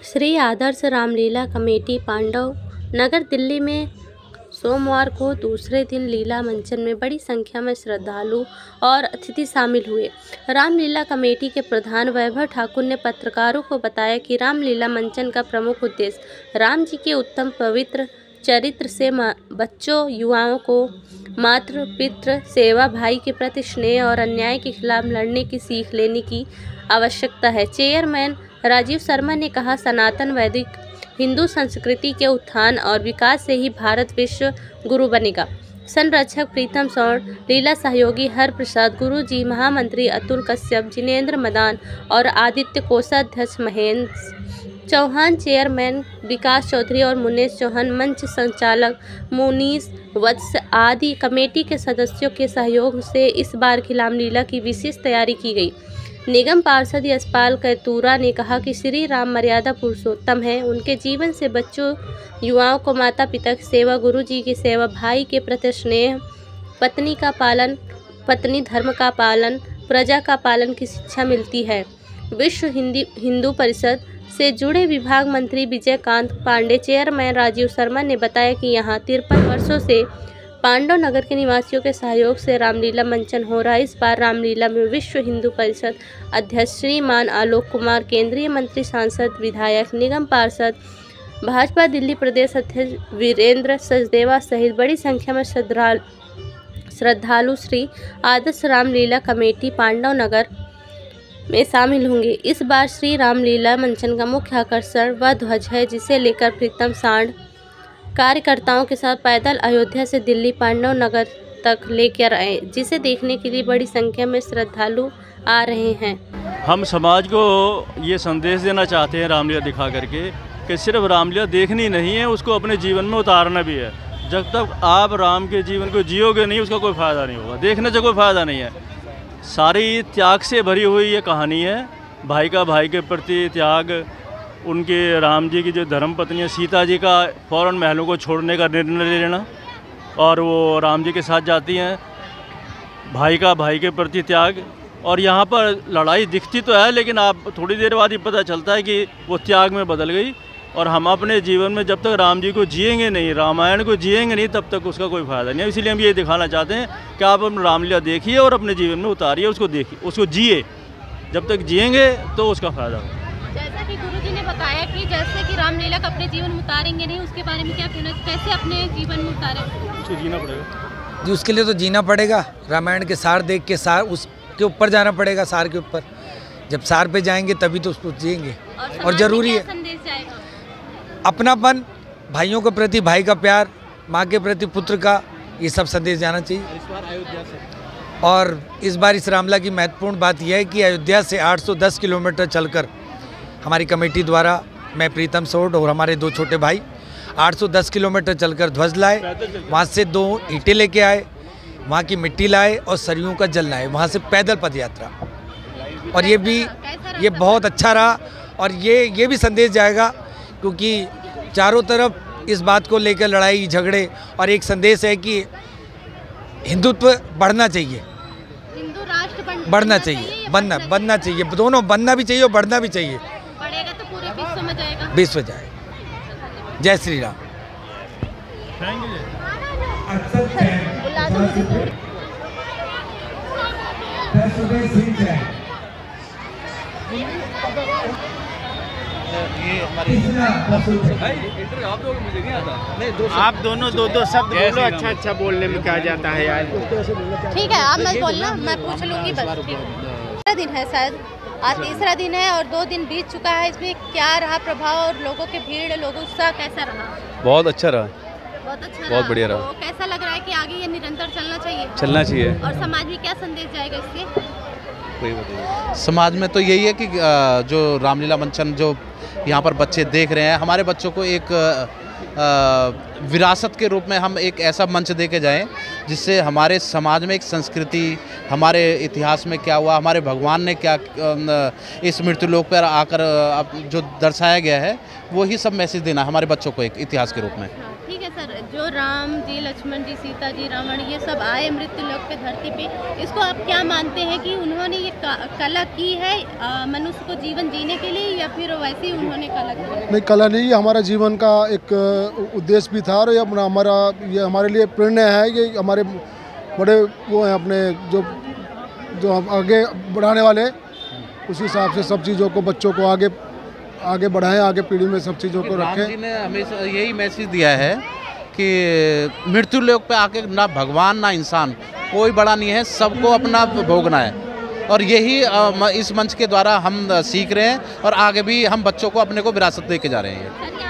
श्री आदर्श Ramlila committee Pandav नगर दिल्ली में सोमवार को दूसरे दिन लीला मंचन में बड़ी संख्या में श्रद्धालु और अतिथि शामिल हुए। रामलीला कमेटी के प्रधान वैभव ठाकुर ने पत्रकारों को बताया कि रामलीला मंचन का प्रमुख उद्देश्य राम जी के उत्तम पवित्र चरित्र से बच्चों युवाओं को मातृ पितृ सेवा, भाई के प्रति स्नेह और अन्याय के खिलाफ लड़ने की सीख लेने की आवश्यकता है। चेयरमैन राजीव शर्मा ने कहा, सनातन वैदिक हिंदू संस्कृति के उत्थान और विकास से ही भारत विश्व गुरु बनेगा। संरक्षक प्रीतम सौड़, लीला सहयोगी हर प्रसाद, गुरु जी महामंत्री अतुल कश्यप, जिनेंद्र मदान और आदित्य कोषाध्यक्ष महेंद्र चौहान, चेयरमैन विकास चौधरी और मुनेश चौहान, मंच संचालक मुनीश वत्स आदि कमेटी के सदस्यों के सहयोग से इस बार की रामलीला की विशेष तैयारी की गई। निगम पार्षद यशपाल कैतूरा ने कहा कि श्री राम मर्यादा पुरुषोत्तम हैं। उनके जीवन से बच्चों युवाओं को माता पिता की सेवा, गुरु जी की सेवा, भाई के प्रति स्नेह, पत्नी का पालन, पत्नी धर्म का पालन, प्रजा का पालन की शिक्षा मिलती है। विश्व हिंदू परिषद से जुड़े विभाग मंत्री विजयकांत पांडे, चेयरमैन राजीव शर्मा ने बताया कि यहाँ 53 वर्षों से पांडव नगर के निवासियों के सहयोग से रामलीला मंचन हो रहा है। इस बार रामलीला में विश्व हिंदू परिषद अध्यक्ष श्रीमान आलोक कुमार, केंद्रीय मंत्री, सांसद, विधायक, निगम पार्षद, भाजपा दिल्ली प्रदेश अध्यक्ष वीरेंद्र सचदेवा सहित बड़ी संख्या में श्रद्धालु श्री आदर्श रामलीला कमेटी पांडव नगर में शामिल होंगे। इस बार श्री रामलीला मंचन का मुख्य आकर्षण वह ध्वज है, जिसे लेकर प्रीतम सांड कार्यकर्ताओं के साथ पैदल अयोध्या से दिल्ली पांडव नगर तक लेकर आए, जिसे देखने के लिए बड़ी संख्या में श्रद्धालु आ रहे हैं। हम समाज को ये संदेश देना चाहते हैं रामलीला दिखा करके कि सिर्फ रामलीला देखनी नहीं है, उसको अपने जीवन में उतारना भी है। जब तक आप राम के जीवन को जियोगे नहीं, उसका कोई फ़ायदा नहीं होगा, देखने से कोई फ़ायदा नहीं है। सारी त्याग से भरी हुई ये कहानी है, भाई का भाई के प्रति त्याग, उनके राम जी की जो धर्म पत्नी है सीता जी का फ़ौरन महलों को छोड़ने का निर्णय ले लेना और वो राम जी के साथ जाती हैं, भाई का भाई के प्रति त्याग। और यहाँ पर लड़ाई दिखती तो है, लेकिन आप थोड़ी देर बाद ही पता चलता है कि वो त्याग में बदल गई। और हम अपने जीवन में जब तक राम जी को जिएंगे नहीं, रामायण को जिएंगे नहीं, तब तक उसका कोई फ़ायदा नहीं है। इसीलिए हम ये दिखाना चाहते हैं कि आप रामलीला देखिए और अपने जीवन में उतारिए, उसको देखिए, उसको जिए। जब तक जिएंगे तो उसका फ़ायदा होगा। जैसा कि गुरुजी ने बताया कि जैसे कि रामलीला को अपने जीवन में उतारेंगे नहीं, उसके बारे में क्या कहना, कैसे अपने जीवन में उतारें? उसको जीना पड़ेगा जी, उसके लिए तो जीना पड़ेगा। रामायण के सार देख के सार उसके ऊपर जाना पड़ेगा, सार के ऊपर। जब सार पे जाएंगे तभी तो उसको जिएंगे। और ज़रूरी है संदेश जाएगा, अपनापन, भाइयों के प्रति भाई का प्यार, माँ के प्रति पुत्र का, ये सब संदेश जाना चाहिए। इस बार अयोध्या से और इस बार इस रामलीला की महत्वपूर्ण बात यह है कि अयोध्या से 810 किलोमीटर चलकर हमारी कमेटी द्वारा, मैं प्रीतम सोड और हमारे 2 छोटे भाई 810 किलोमीटर चलकर ध्वज लाए, वहाँ से 2 ईंटें लेके आए, वहाँ की मिट्टी लाए और सरयू का जल लाए, वहाँ से पैदल पद यात्रा। और ये बहुत अच्छा रहा। और ये भी संदेश जाएगा, क्योंकि चारों तरफ इस बात को लेकर लड़ाई झगड़े, और एक संदेश है कि हिंदुत्व बढ़ना चाहिए, हिंदू राष्ट्र बढ़ना चाहिए, बनना चाहिए, दोनों बनना भी चाहिए और बढ़ना भी चाहिए। बढ़ेगा तो पूरे विश्व में जाएगा, विश्व जाएगा। जय श्री राम। आप दोनों दो शब्द बोलो, अच्छा बोलने में क्या जाता है यार। ठीक है, आप मत बोलना, मैं पूछ लूँगी बस। तीसरा दिन है शायद, आज तीसरा दिन है और 2 दिन बीत चुका है। इसमें क्या रहा प्रभाव और लोगों की भीड़, लोगों उत्साह कैसा रहा? बहुत अच्छा रहा, बहुत अच्छा, बहुत बढ़िया रहा। तो कैसा लग रहा है कि आगे ये निरंतर चलना चाहिए और समाज में क्या संदेश जाएगा इससे? समाज में तो यही है कि जो रामलीला मंचन जो यहाँ पर बच्चे देख रहे हैं, हमारे बच्चों को एक विरासत के रूप में हम एक ऐसा मंच दे के जाएँ जिससे हमारे समाज में एक संस्कृति, हमारे इतिहास में क्या हुआ, हमारे भगवान ने क्या इस मृत्युलोक पर आकर जो दर्शाया गया है, वही सब मैसेज देना हमारे बच्चों को एक इतिहास के रूप में। ठीक है सर। सर, जो राम जी, लक्ष्मण जी, सीता जी, रावण ये सब आए मृत्यु लोक पे धरती पे, इसको आप क्या मानते हैं कि उन्होंने ये कला की है मनुष्य को जीवन जीने के लिए, या फिर वैसे ही उन्होंने कला की? नहीं, कला नहीं, ये हमारा जीवन का एक उद्देश्य भी था और ये हमारे लिए प्रेरणा है। ये हमारे बड़े वो हैं अपने जो हम आगे बढ़ाने वाले, उस हिसाब से सब चीज़ों को, बच्चों को आगे बढ़ाएं, आगे पीढ़ी में सब चीज़ों को रखें। राम जी ने हमेशा यही मैसेज दिया है कि मृत्यु लोक पे आके ना भगवान ना इंसान कोई बड़ा नहीं है, सबको अपना भोगना है। और यही इस मंच के द्वारा हम सीख रहे हैं और आगे भी हम बच्चों को अपने को विरासत दे के जा रहे हैं।